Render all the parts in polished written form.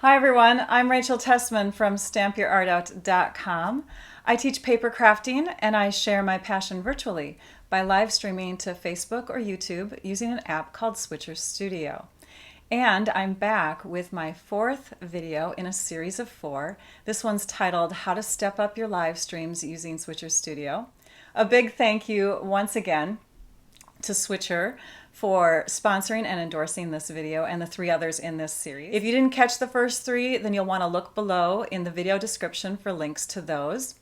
Hi everyone, I'm Rachel Tessman from stampyourartout.com. I teach paper crafting and I share my passion virtually by live streaming to Facebook or YouTube using an app called Switcher Studio. And I'm back with my fourth video in a series of 4. This one's titled How to Step Up Your Live Streams Using Switcher Studio. A big thank you once again to Switcher for sponsoring and endorsing this video and the 3 others in this series. If you didn't catch the first 3, then you'll want to look below in the video description for links to those.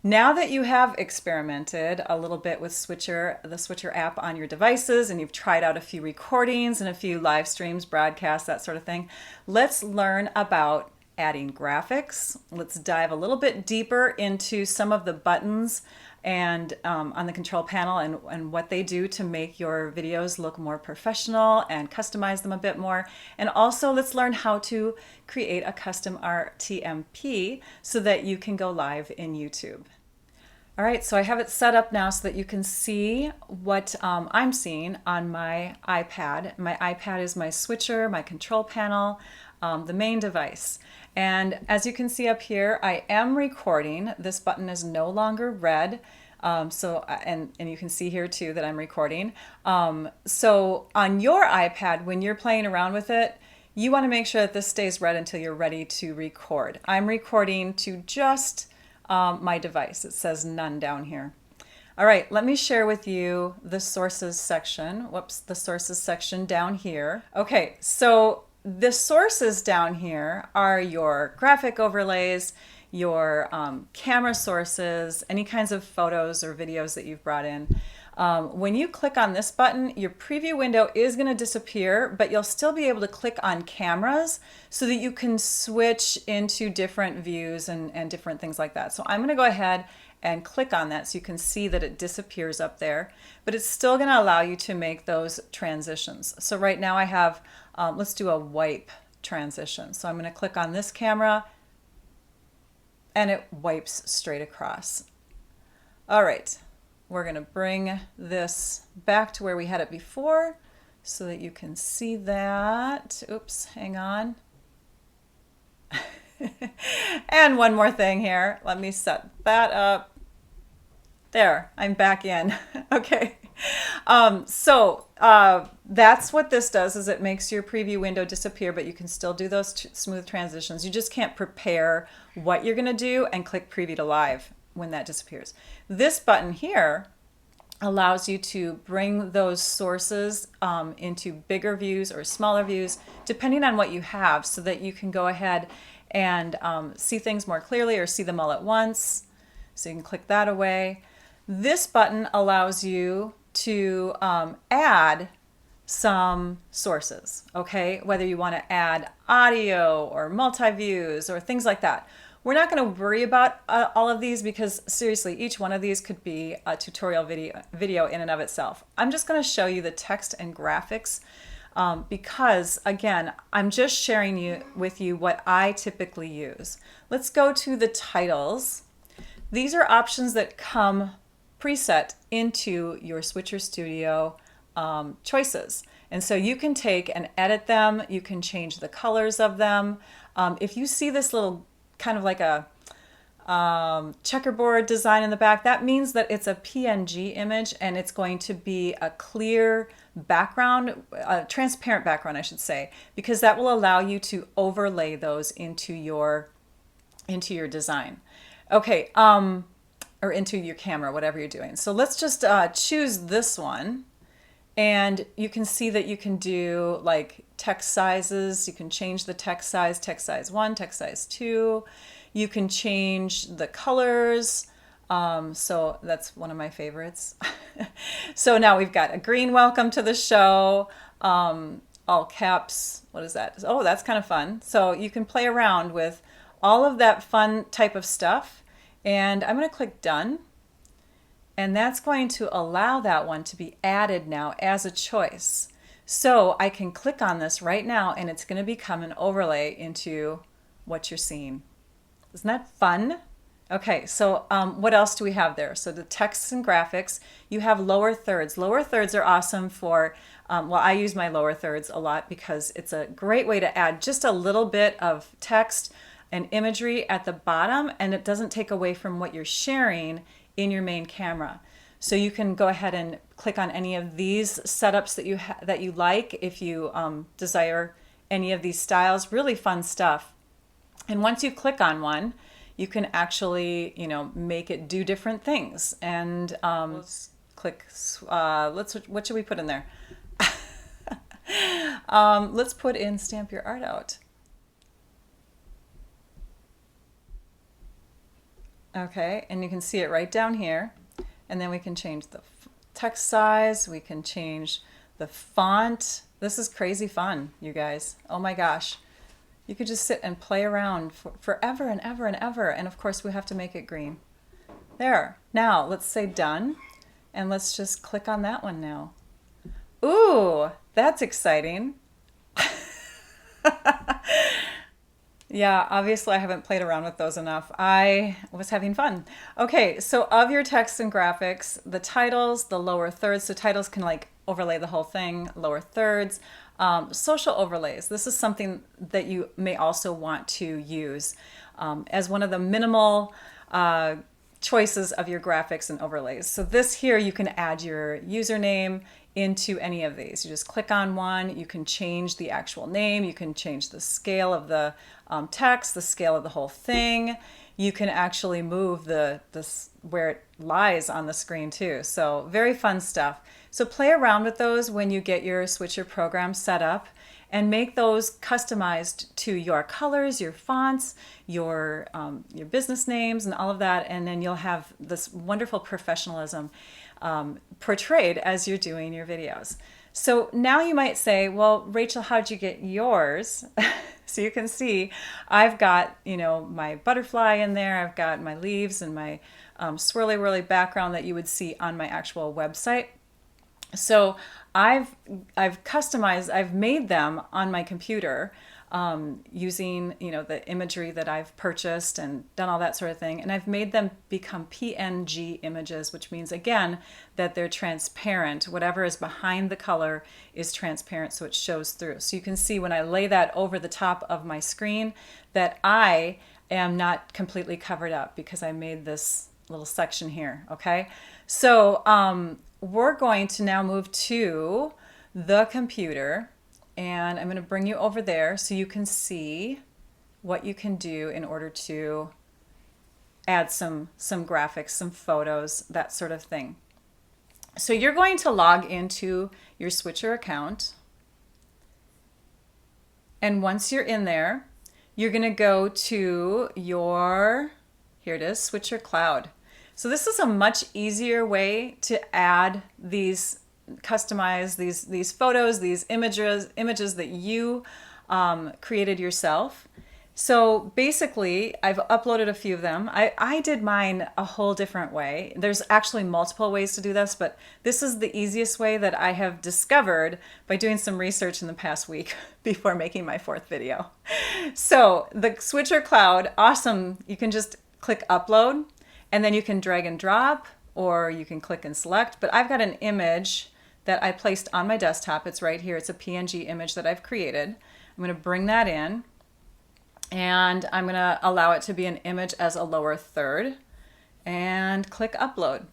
Now that you have experimented a little bit with Switcher, the Switcher app on your devices, and you've tried out a few recordings and a few live streams, broadcasts, that sort of thing, let's learn about adding graphics. Let's dive a little bit deeper into some of the buttons and on the control panel and what they do to make your videos look more professional and customize them a bit more. And also let's learn how to create a custom rtmp so that you can go live in YouTube. All right, so I have it set up now so that you can see what I'm seeing on my iPad. My iPad is my switcher, my control panel, the main device. And as you can see up here, I am recording. This button is no longer red. And you can see here too that I'm recording. So on your iPad, when you're playing around with it, you want to make sure that this stays red until you're ready to record. I'm recording to just my device. It says none down here. All right, let me share with you the sources section. Whoops, the sources section down here. Okay, so the sources down here are your graphic overlays, your camera sources, any kinds of photos or videos that you've brought in. When you click on this button, your preview window is going to disappear, but you'll still be able to click on cameras so that you can switch into different views and different things like that. So I'm going to go ahead and click on that so you can see that it disappears up there, but it's still going to allow you to make those transitions. So right now I have, let's do a wipe transition. So I'm going to click on this camera and it wipes straight across. All right, we're going to bring this back to where we had it before so that you can see that. Oops, hang on. And one more thing here. Let me set that up. There, I'm back in. Okay. That's what this does, is it makes your preview window disappear, but you can still do those smooth transitions. You just can't prepare what you're going to do and click preview to live when that disappears. This button here allows you to bring those sources into bigger views or smaller views, depending on what you have, so that you can go ahead and see things more clearly or see them all at once. So you can click that away. This button allows you to add some sources, okay? Whether you want to add audio or multi-views or things like that. We're not going to worry about all of these because seriously, each one of these could be a tutorial video in and of itself. I'm just going to show you the text and graphics because, again, I'm just sharing with you what I typically use. Let's go to the titles. These are options that come preset into your Switcher Studio choices. And so you can take and edit them. You can change the colors of them. If you see this little kind of like a checkerboard design in the back, that means that it's a PNG image and it's going to be a clear background, a transparent background, I should say, because that will allow you to overlay those into your design. Okay, or into your camera, whatever you're doing. So let's just choose this one. And you can see that you can do like text sizes. You can change the text size 1, text size 2. You can change the colors. So that's one of my favorites. So now we've got a green welcome to the show, all caps. What is that? Oh, that's kind of fun. So you can play around with all of that fun type of stuff. And I'm going to click done. And that's going to allow that one to be added now as a choice. So I can click on this right now and it's going to become an overlay into what you're seeing. Isn't that fun? Okay, so what else do we have there? So the texts and graphics, you have lower thirds. Lower thirds are awesome for, well, I use my lower thirds a lot because it's a great way to add just a little bit of text and imagery at the bottom, and it doesn't take away from what you're sharing in your main camera. So you can go ahead and click on any of these setups that you like if you desire any of these styles. Really fun stuff. And once you click on one, you can actually, make it do different things. And let's click. What should we put in there? Let's put in Stamp Your Art Out. Okay, and you can see it right down here. And then we can change the text size. We can change the font. This is crazy fun, you guys. Oh my gosh. You could just sit and play around for forever and ever and ever. And of course, we have to make it green. There. Now, let's say done. And let's just click on that one now. Ooh, that's exciting. Yeah, obviously I haven't played around with those enough. I was having fun. Okay, so of your text and graphics, the titles, the lower thirds, so titles can like overlay the whole thing, lower thirds. Social overlays, this is something that you may also want to use as one of the minimal choices of your graphics and overlays. So this here, you can add your username into any of these. You just click on one, you can change the actual name, you can change the scale of the text, the scale of the whole thing. You can actually move this where it lies on the screen too. So very fun stuff. So play around with those when you get your Switcher program set up and make those customized to your colors, your fonts, your business names and all of that. And then you'll have this wonderful professionalism portrayed as you're doing your videos. So now you might say, well, Rachel, how'd you get yours? So you can see I've got, my butterfly in there. I've got my leaves and my swirly whirly background that you would see on my actual website. So I've customized, I've made them on my computer using, the imagery that I've purchased and done all that sort of thing. And I've made them become PNG images, which means, again, that they're transparent. Whatever is behind the color is transparent, so it shows through. So you can see when I lay that over the top of my screen that I am not completely covered up because I made this little section here, okay? So we're going to now move to the computer. And I'm going to bring you over there so you can see what you can do in order to add some graphics, some photos, that sort of thing. So you're going to log into your Switcher account. And once you're in there, you're going to go to your, here it is, Switcher Cloud. So this is a much easier way to add these, customize these photos, these images that you created yourself. So basically, I've uploaded a few of them. I did mine a whole different way. There's actually multiple ways to do this, but this is the easiest way that I have discovered by doing some research in the past week before making my 4th video. So the Switcher Cloud, awesome. You can just click upload and then you can drag and drop, or you can click and select. But I've got an image that I placed on my desktop. It's right here. It's a PNG image that I've created. I'm going to bring that in and I'm going to allow it to be an image as a lower third and click upload.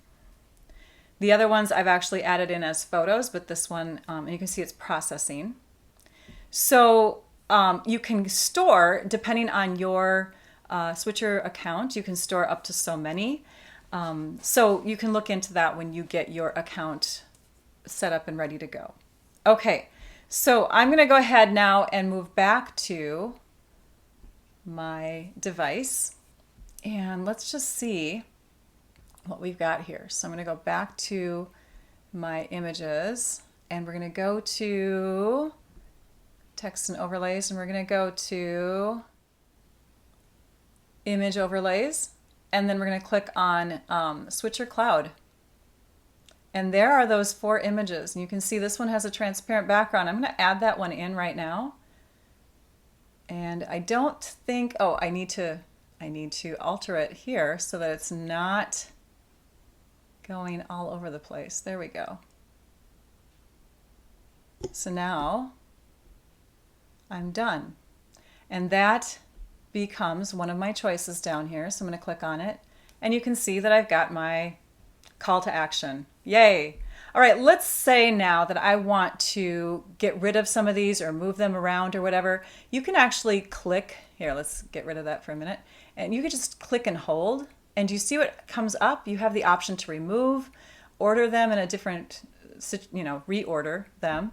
The other ones I've actually added in as photos, but this one, you can see it's processing. So you can store, depending on your Switcher account, you can store up to so many. So you can look into that when you get your account set up and ready to go. Okay, so I'm going to go ahead now and move back to my device and let's just see what we've got here. So I'm going to go back to my images and we're going to go to text and overlays and we're going to go to image overlays and then we're going to click on Switcher Cloud. And there are those 4 images. And you can see this one has a transparent background. I'm going to add that one in right now. And I don't think, oh, I need to I need to alter it here so that it's not going all over the place. There we go. So now I'm done. And that becomes one of my choices down here. So I'm going to click on it. And you can see that I've got my call to action. Yay! All right, let's say now that I want to get rid of some of these or move them around or whatever. You can actually click, here, let's get rid of that for a minute. And you can just click and hold. And you see what comes up? You have the option to remove, order them in a different, reorder them.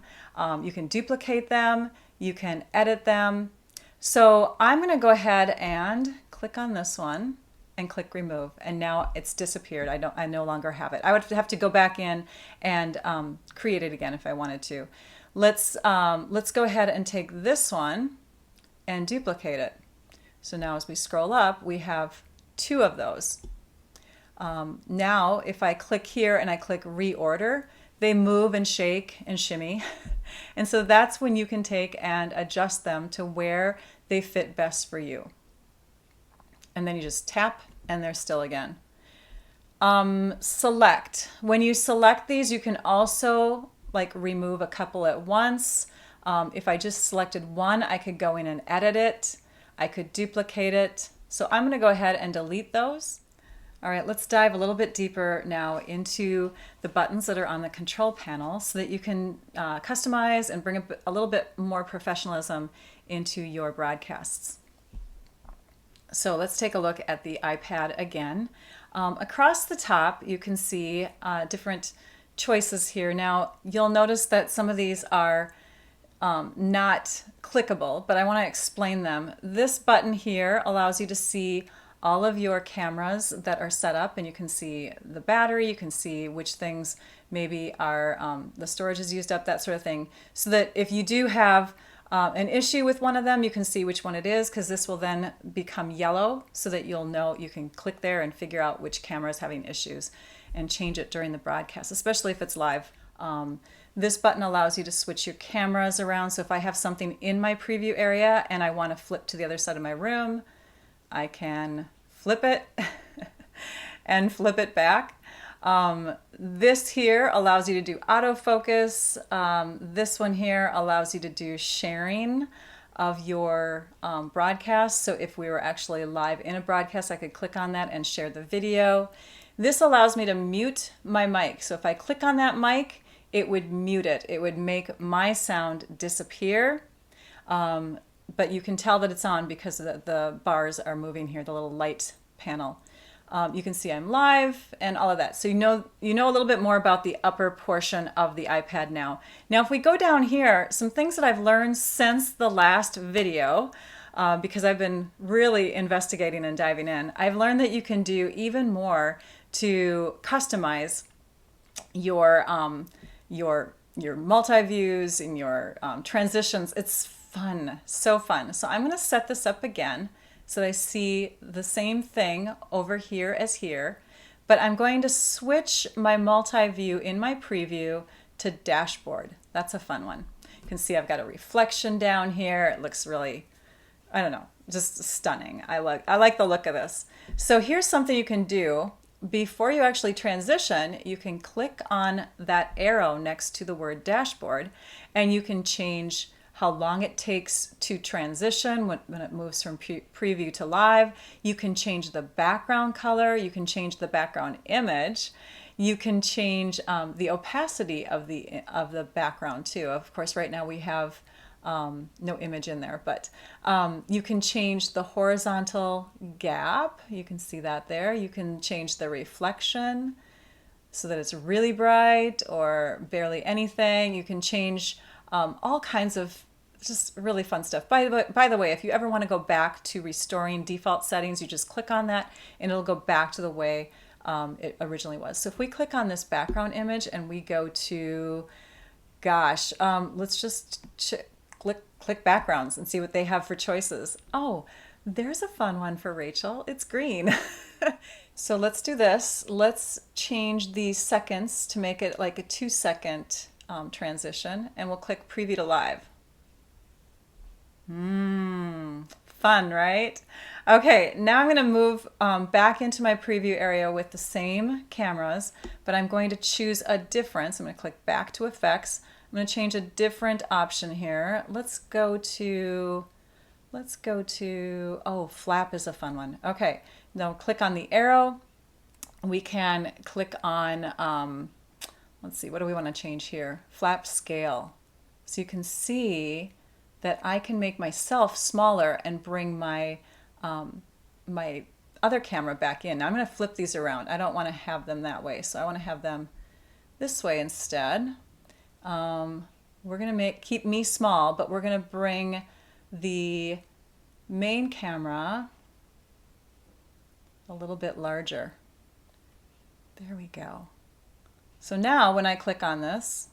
You can duplicate them. You can edit them. So I'm going to go ahead and click on this one and click remove, and now it's disappeared. I no longer have it. I would have to go back in and create it again if I wanted to. Let's go ahead and take this one and duplicate it. So now as we scroll up, we have 2 of those. Now if I click here and I click reorder, they move and shake and shimmy. And so that's when you can take and adjust them to where they fit best for you. And then you just tap and they're still again. Select. When you select these, you can also remove a couple at once. If I just selected one, I could go in and edit it. I could duplicate it. So I'm going to go ahead and delete those. All right, let's dive a little bit deeper now into the buttons that are on the control panel so that you can customize and bring a little bit more professionalism into your broadcasts. So let's take a look at the iPad again. Across the top, you can see different choices here. Now, you'll notice that some of these are not clickable, but I want to explain them. This button here allows you to see all of your cameras that are set up, and you can see the battery, you can see which things maybe are, the storage is used up, that sort of thing. So that if you do have an issue with one of them, you can see which one it is, because this will then become yellow so that you'll know, you can click there and figure out which camera is having issues and change it during the broadcast, especially if it's live. This button allows you to switch your cameras around. So if I have something in my preview area and I want to flip to the other side of my room, I can flip it and flip it back. This here allows you to do autofocus. This one here allows you to do sharing of your broadcast. So if we were actually live in a broadcast, I could click on that and share the video. This allows me to mute my mic. So if I click on that mic, it would mute it. It would make my sound disappear. But you can tell that it's on because the bars are moving here, the little light panel. You can see I'm live and all of that. So you know a little bit more about the upper portion of the iPad now. Now if we go down here, some things that I've learned since the last video, because I've been really investigating and diving in, I've learned that you can do even more to customize your multi-views and your transitions. It's fun, so fun. So I'm going to set this up again so that I see the same thing over here as here, but I'm going to switch my multi-view in my preview to dashboard. That's a fun one. You can see I've got a reflection down here. It looks really, I don't know, just stunning. I like the look of this. So here's something you can do. Before you actually transition, you can click on that arrow next to the word dashboard, and you can change how long it takes to transition when it moves from preview to live. You can change the background color. You can change the background image. You can change the opacity of the background too. Of course, right now we have no image in there, but you can change the horizontal gap. You can see that there. You can change the reflection so that it's really bright or barely anything. You can change all kinds of just really fun stuff. By the way, if you ever want to go back to restoring default settings, you just click on that and it'll go back to the way it originally was. So if we click on this background image and we go to, gosh, let's just click backgrounds and see what they have for choices. Oh, there's a fun one for Rachel. It's green. So let's do this. Let's change the seconds to make it like a 2-second transition, and we'll click preview to live. Fun, right? Okay, now I'm going to move back into my preview area with the same cameras, but I'm going to choose a difference. I'm going to click back to effects. I'm going to change a different option here. Let's go to, oh, flap is a fun one. Okay, now click on the arrow. We can click on, let's see, what do we want to change here? Flap scale. So you can see that I can make myself smaller and bring my my other camera back in. Now I'm going to flip these around. I don't want to have them that way, so I want to have them this way instead. We're going to keep me small, but we're going to bring the main camera a little bit larger. There we go. So now when I click on this,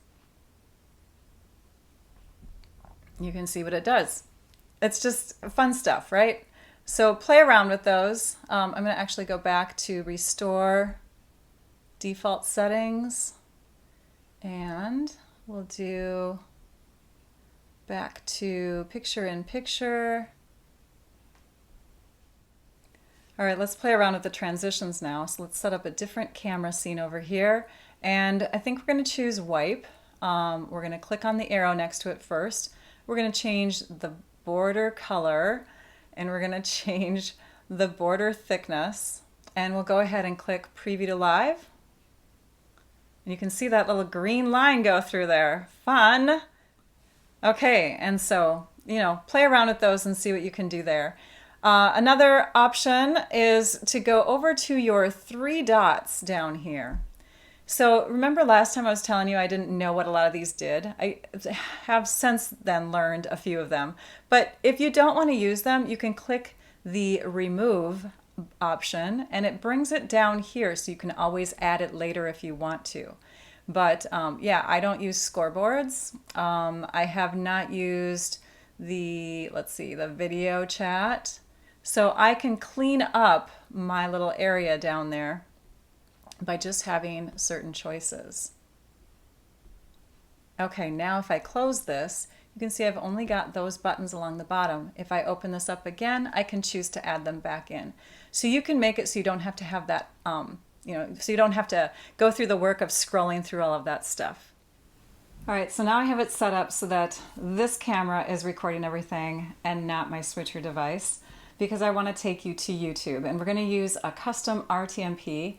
you can see what it does. It's just fun stuff, right? So play around with those. I'm going to actually go back to restore default settings, and we'll do back to picture in picture. All right, let's play around with the transitions now. So let's set up a different camera scene over here. And I think we're going to choose wipe. We're going to click on the arrow next to it first. We're going to change the border color, and we're going to change the border thickness. And we'll go ahead and click preview to live. And you can see that little green line go through there. Fun. Okay, and so, play around with those and see what you can do there. Another option is to go over to your 3 dots down here. So remember last time I was telling you I didn't know what a lot of these did? I have since then learned a few of them. But if you don't want to use them, you can click the remove option and it brings it down here so you can always add it later if you want to. But yeah, I don't use scoreboards. I have not used the, let's see, the video chat. So I can clean up my little area down there by just having certain choices. Okay, now if I close this, you can see I've only got those buttons along the bottom. If I open this up again, I can choose to add them back in. So you can make it so you don't have to have that, so you don't have to go through the work of scrolling through all of that stuff. All right, so now I have it set up so that this camera is recording everything and not my switcher device, because I want to take you to YouTube, and we're going to use a custom rtmp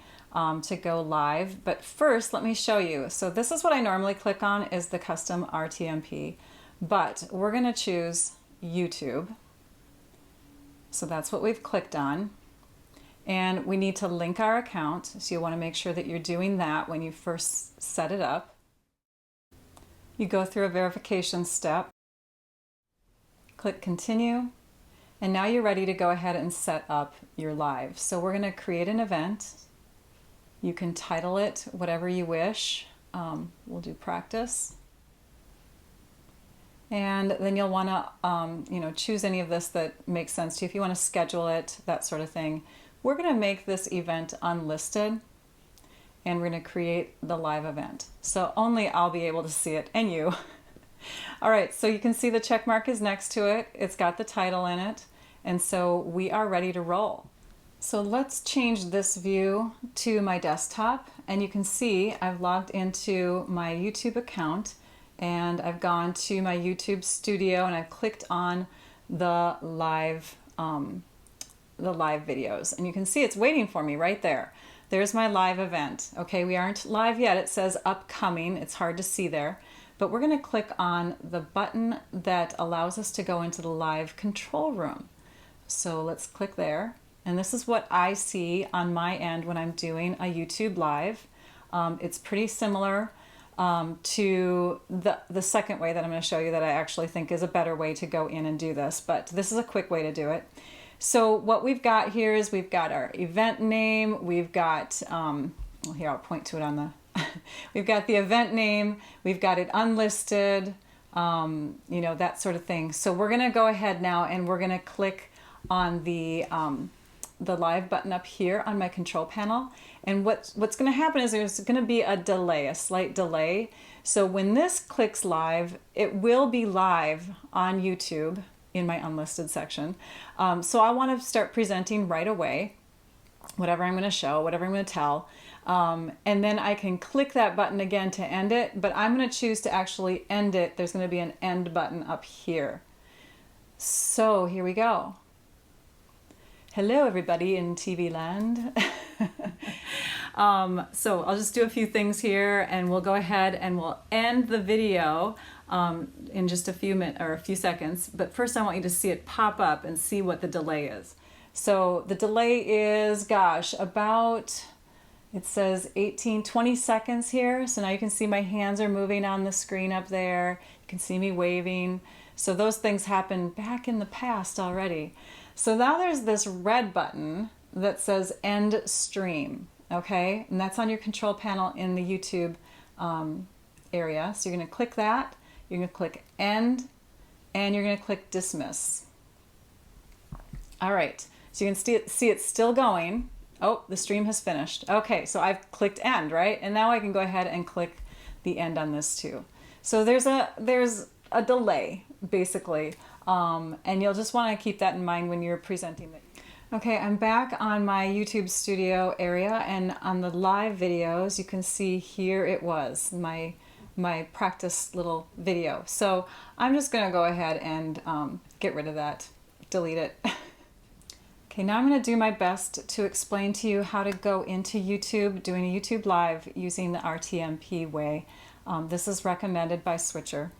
to go live. But first, let me show you. So this is what I normally click on, is the custom rtmp, but we're going to choose YouTube. So that's what we've clicked on, and we need to link our account. So you want to make sure that you're doing that when you first set it up. You go through a verification step, click continue, and now you're ready to go ahead and set up your live. So we're going to create an event. You can title it whatever you wish. We'll do practice. And then you'll want to choose any of this that makes sense to you. If you want to schedule it, that sort of thing. We're going to make this event unlisted, and we're going to create the live event. So only I'll be able to see it, and you. All right, so you can see the check mark is next to it. It's got the title in it, and so we are ready to roll. So let's change this view to my desktop, and you can see I've logged into my YouTube account, and I've gone to my YouTube studio, and I've clicked on the live videos, and you can see it's waiting for me right there. There's my live event. Okay, we aren't live yet. It says upcoming. It's hard to see there. But we're going to click on the button that allows us to go into the live control room. So let's click there. And this is what I see on my end when I'm doing a YouTube live. It's pretty similar to the second way that I'm going to show you, that I actually think is a better way to go in and do this. But this is a quick way to do it. So what we've got here is we've got our event name. We've got, well, here I'll point to it on the we've got the event name, we've got it unlisted, that sort of thing. So we're going to go ahead now and we're going to click on the live button up here on my control panel. And what's going to happen is there's going to be a delay, a slight delay. So when this clicks live, it will be live on YouTube, in my unlisted section. So I want to start presenting right away, whatever I'm going to show, whatever I'm going to tell. And then I can click that button again to end it, but I'm going to choose to actually end it. There's going to be an end button up here. So here we go. Hello everybody in TV land. So I'll just do a few things here and we'll go ahead and we'll end the video in just a few seconds. But first I want you to see it pop up and see what the delay is. So the delay is, gosh, about, it says 20 seconds here. So now you can see my hands are moving on the screen up there. You can see me waving. So those things happened back in the past already. So now there's this red button that says End Stream, okay? And that's on your control panel in the YouTube area. So you're going to click that, you're going to click End, and you're going to click Dismiss. All right, so you can see it's still going. Oh, the stream has finished. Okay, so I've clicked End, right? And now I can go ahead and click the End on this too. So there's a delay, basically. And you'll just want to keep that in mind when you're presenting it. Okay, I'm back on my YouTube studio area, and on the live videos you can see here it was, my practice little video. So I'm just going to go ahead and get rid of that, delete it. Okay, now I'm going to do my best to explain to you how to go into YouTube, doing a YouTube live using the rtmp way. This is recommended by Switcher.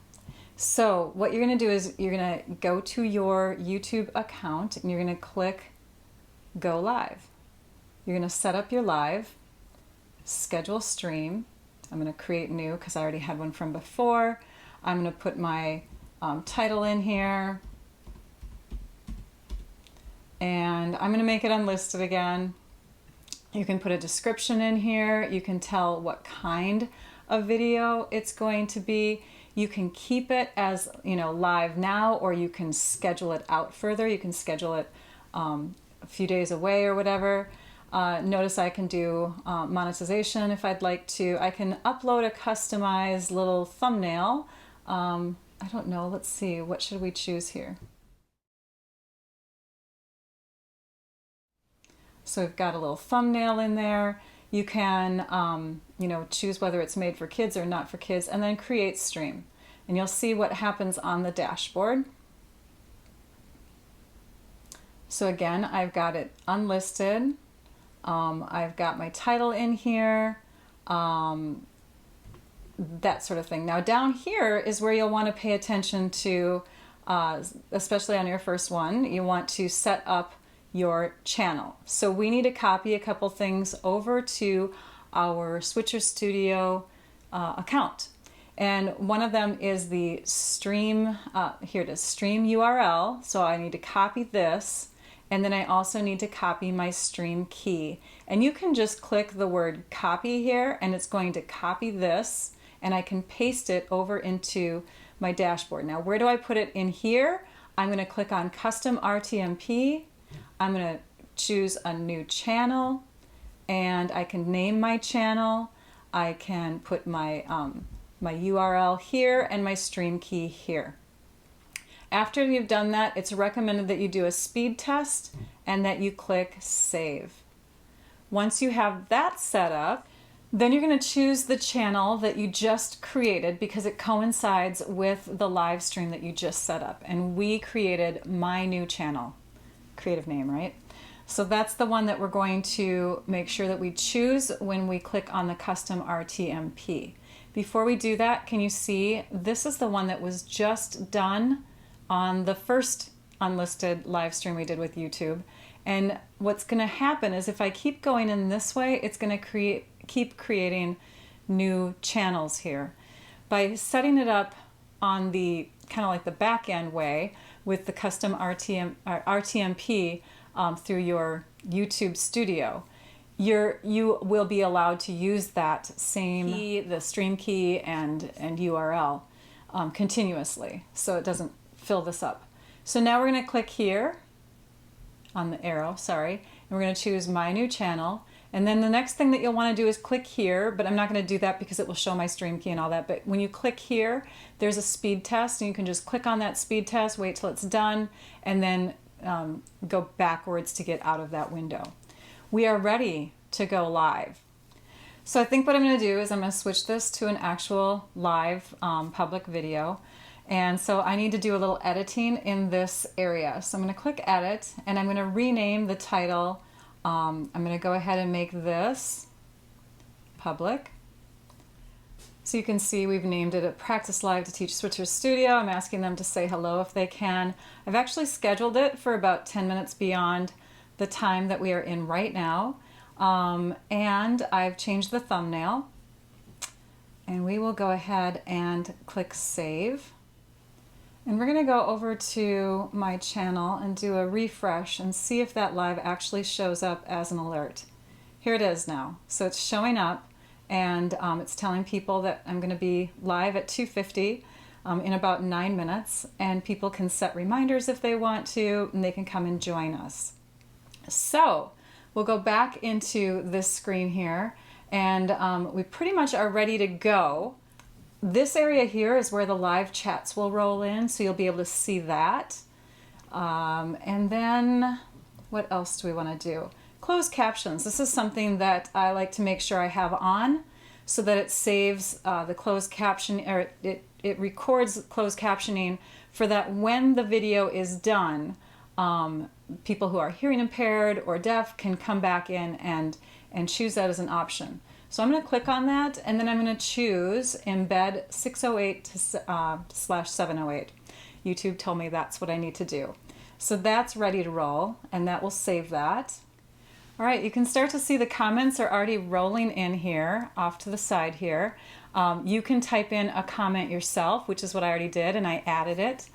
So what you're going to do is you're going to go to your YouTube account and you're going to click Go Live. You're going to set up your live, schedule stream. I'm going to create new because I already had one from before. I'm going to put my title in here. And I'm going to make it unlisted again. You can put a description in here. You can tell what kind of video it's going to be. You can keep it as, live now, or you can schedule it out further. You can schedule it a few days away or whatever. Notice I can do monetization if I'd like to. I can upload a customized little thumbnail. I don't know, let's see, what should we choose here? So we've got a little thumbnail in there. You can, choose whether it's made for kids or not for kids, and then create stream. And you'll see what happens on the dashboard. So again, I've got it unlisted. I've got my title in here, that sort of thing. Now down here is where you'll want to pay attention to, especially on your first one, you want to set up your channel. So we need to copy a couple things over to our Switcher Studio account. And one of them is the stream, here it is, stream URL. So I need to copy this. And then I also need to copy my stream key. And you can just click the word copy here and it's going to copy this, and I can paste it over into my dashboard. Now, where do I put it in here? I'm going to click on Custom RTMP. I'm going to choose a new channel, and I can name my channel. I can put my, my URL here and my stream key here. After you've done that, it's recommended that you do a speed test and that you click Save. Once you have that set up, then you're going to choose the channel that you just created because it coincides with the live stream that you just set up. And we created my new channel. Creative name, right? So that's the one that we're going to make sure that we choose when we click on the custom RTMP. Before we do that, can you see this is the one that was just done on the first unlisted live stream we did with YouTube. And what's going to happen is if I keep going in this way, it's going to keep creating new channels here. By setting it up on the kind of like the back end way with the custom RTMP through your YouTube studio, you will be allowed to use that same key, the stream key and URL continuously, so it doesn't fill this up. So now we're going to click here on the arrow, sorry, and we're going to choose my new channel, And then the next thing that you'll want to do is click here, but I'm not going to do that because it will show my stream key and all that. But when you click here, there's a speed test, and you can just click on that speed test, wait till it's done, and then go backwards to get out of that window. We are ready to go live. So I think what I'm going to do is I'm going to switch this to an actual live public video. And so I need to do a little editing in this area. So I'm going to click edit, and I'm going to rename the title. I'm going to go ahead and make this public. So you can see we've named it a Practice Live to Teach Switchers Studio. I'm asking them to say hello if they can. I've actually scheduled it for about 10 minutes beyond the time that we are in right now. And I've changed the thumbnail. And we will go ahead and click save. And we're going to go over to my channel and do a refresh and see if that live actually shows up as an alert. Here it is now. So it's showing up, and it's telling people that I'm going to be live at 2:50 in about 9 minutes, and people can set reminders if they want to, and they can come and join us. So we'll go back into this screen here, and we pretty much are ready to go. This area here is where the live chats will roll in, so you'll be able to see that. And then what else do we want to do? Closed captions. This is something that I like to make sure I have on so that it saves the closed caption, or it records closed captioning for that when the video is done, people who are hearing impaired or deaf can come back in and choose that as an option. So I'm going to click on that, and then I'm going to choose embed 608 to /708. YouTube told me that's what I need to do. So that's ready to roll, and that will save that. All right, you can start to see the comments are already rolling in here off to the side here. You can type in a comment yourself, which is what I already did, and I added it.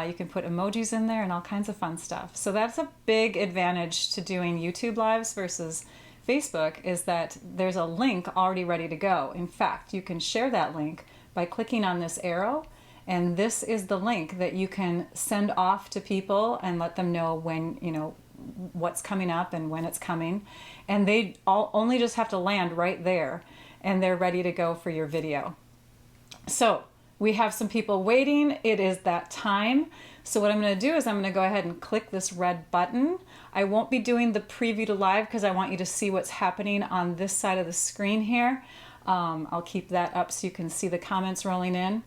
You can put emojis in there and all kinds of fun stuff. So that's a big advantage to doing YouTube lives versus Facebook, is that there's a link already ready to go. In fact, you can share that link by clicking on this arrow, and this is the link that you can send off to people and let them know when, what's coming up and when it's coming. And they all only just have to land right there, and they're ready to go for your video. So we have some people waiting. It is that time. So what I'm going to do is I'm going to go ahead and click this red button. I won't be doing the preview to live because I want you to see what's happening on this side of the screen here. I'll keep that up so you can see the comments rolling in.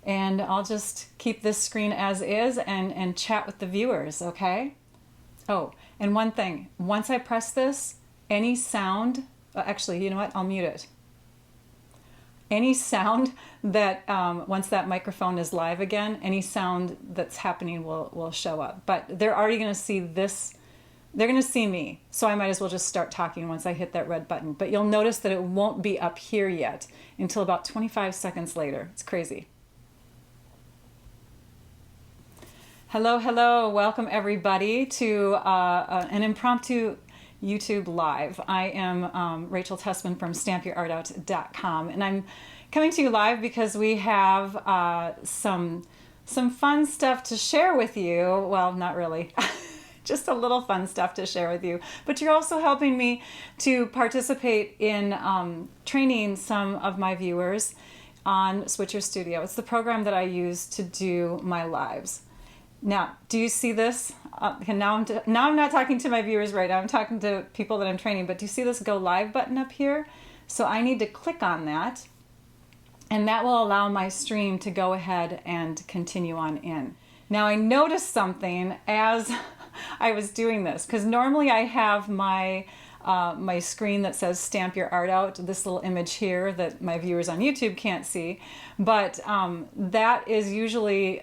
And I'll just keep this screen as is and chat with the viewers, okay? Oh, and one thing. Once I press this, any sound, actually, you know what? I'll mute it. Any sound that, once that microphone is live again, any sound that's happening will show up. But they're already going to see this. They're going to see me. So I might as well just start talking once I hit that red button. But you'll notice that it won't be up here yet until about 25 seconds later. It's crazy. Hello, hello. Welcome everybody to an impromptu YouTube Live. I am Rachel Tessman from stampyourartout.com, and I'm coming to you live because we have some fun stuff to share with you. Well, not really. Just a little fun stuff to share with you. But you're also helping me to participate in training some of my viewers on Switchers Studio. It's the program that I use to do my lives. Now, do you see this? Now I'm not talking to my viewers right now. I'm talking to people that I'm training. But do you see this Go Live button up here? So I need to click on that, and that will allow my stream to go ahead and continue on in. Now I noticed something as I was doing this, because normally I have my my screen that says Stamp Your Art Out, this little image here that my viewers on YouTube can't see, but that is usually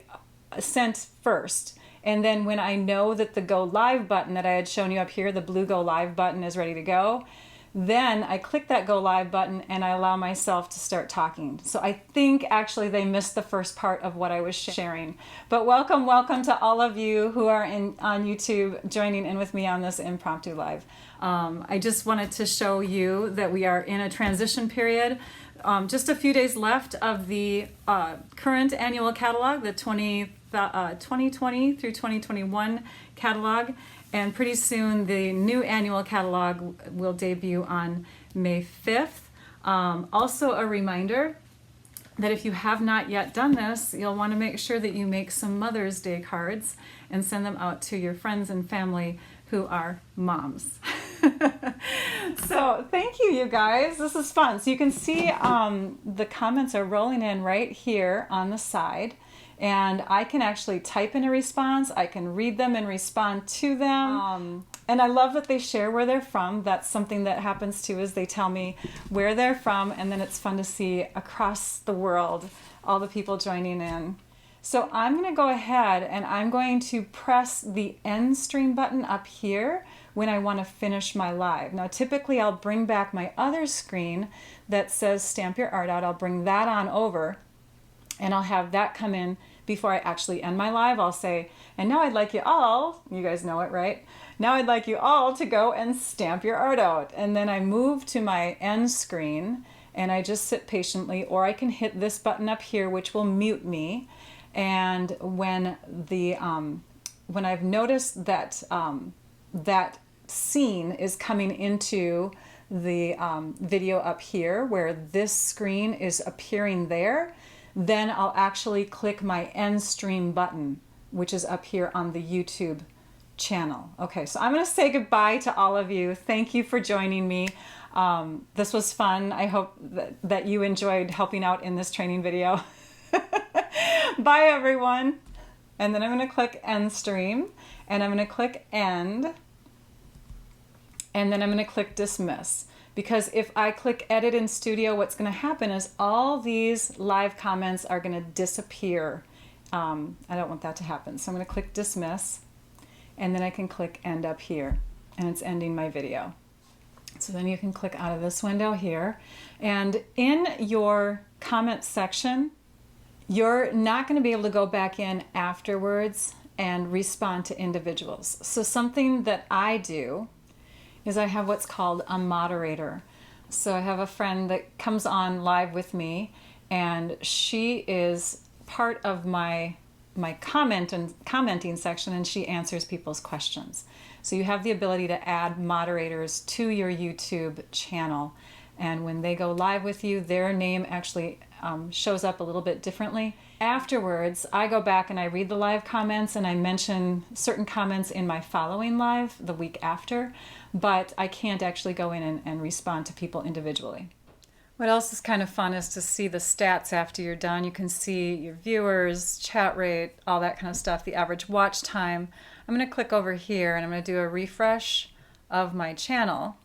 sent first. And then when I know that the Go Live button that I had shown you up here, the blue Go Live button is ready to go, then I click that Go Live button and I allow myself to start talking. So I think actually they missed the first part of what I was sharing. But welcome to all of you who are on YouTube joining in with me on this impromptu live. I just wanted to show you that we are in a transition period. Just a few days left of the current annual catalog, the 2020 through 2021 catalog, And pretty soon the new annual catalog will debut on May 5th. Also a reminder that if you have not yet done this, you'll want to make sure that you make some Mother's Day cards and send them out to your friends and family who are moms. So thank you, you guys. This is fun. So you can see the comments are rolling in right here on the side. And I can actually type in a response. I can read them and respond to them. And I love that they share where they're from. That's something that happens too, is they tell me where they're from, and then it's fun to see across the world all the people joining in. So I'm going to go ahead and I'm going to press the end stream button up here when I want to finish my live. Now typically I'll bring back my other screen that says Stamp Your Art Out. I'll bring that on over and I'll have that come in before I actually end my live. I'll say, and now I'd like you all, you guys know it, right? Now I'd like you all to go and stamp your art out. And then I move to my end screen and I just sit patiently, or I can hit this button up here, which will mute me. And when I've noticed that that scene is coming into the video up here, where this screen is appearing there, then I'll actually click my end stream button, which is up here on the YouTube channel. Okay, so I'm going to say goodbye to all of you. Thank you for joining me. This was fun. I hope that you enjoyed helping out in this training video. Bye, everyone. And then I'm going to click end stream, and I'm going to click end, and then I'm going to click dismiss. Because if I click edit in Studio, what's going to happen is all these live comments are going to disappear. I don't want that to happen. So I'm going to click dismiss, and then I can click end up here, and it's ending my video. So then you can click out of this window here. And in your comment section, you're not going to be able to go back in afterwards and respond to individuals. So something that I do is I have what's called a moderator. So I have a friend that comes on live with me, and she is part of my commenting section, and she answers people's questions. So you have the ability to add moderators to your YouTube channel, and when they go live with you, their name actually shows up a little bit differently. Afterwards, I go back and I read the live comments, and I mention certain comments in my following live the week after, but I can't actually go in and respond to people individually. What else is kind of fun is to see the stats after you're done. You can see your viewers, chat rate, all that kind of stuff, the average watch time. I'm going to click over here and I'm going to do a refresh of my channel.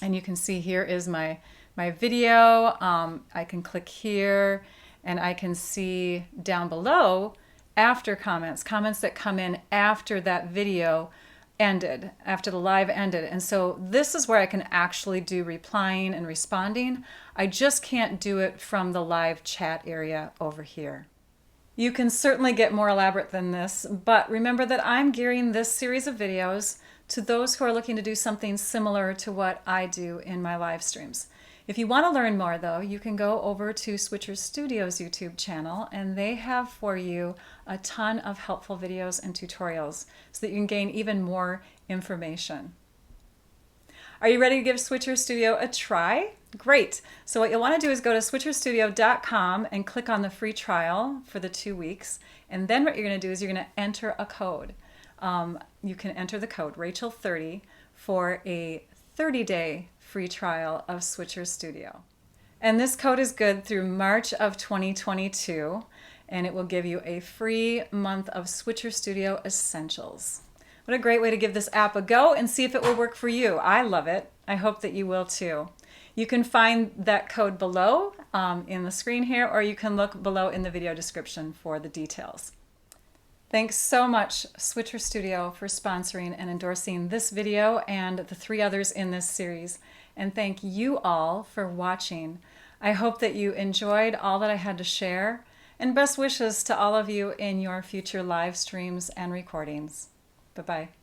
And you can see here is my video. I can click here and I can see down below after comments that come in after that video ended, after the live ended. And so this is where I can actually do replying and responding. I just can't do it from the live chat area over here. You can certainly get more elaborate than this, but remember that I'm gearing this series of videos to those who are looking to do something similar to what I do in my live streams. If you want to learn more though, you can go over to Switcher Studio's YouTube channel, and they have for you a ton of helpful videos and tutorials so that you can gain even more information. Are you ready to give Switcher Studio a try? Great. So what you'll want to do is go to switcherstudio.com and click on the free trial for the 2 weeks. And then what you're going to do is you're going to enter a code. You can enter the code Rachel30 for a 30-day free trial of Switcher Studio. And this code is good through March of 2022, and it will give you a free month of Switcher Studio Essentials. What a great way to give this app a go and see if it will work for you. I love it. I hope that you will too. You can find that code below in the screen here, or you can look below in the video description for the details. Thanks so much, Switcher Studio, for sponsoring and endorsing this video and the 3 others in this series. And thank you all for watching. I hope that you enjoyed all that I had to share, and best wishes to all of you in your future live streams and recordings. Bye-bye.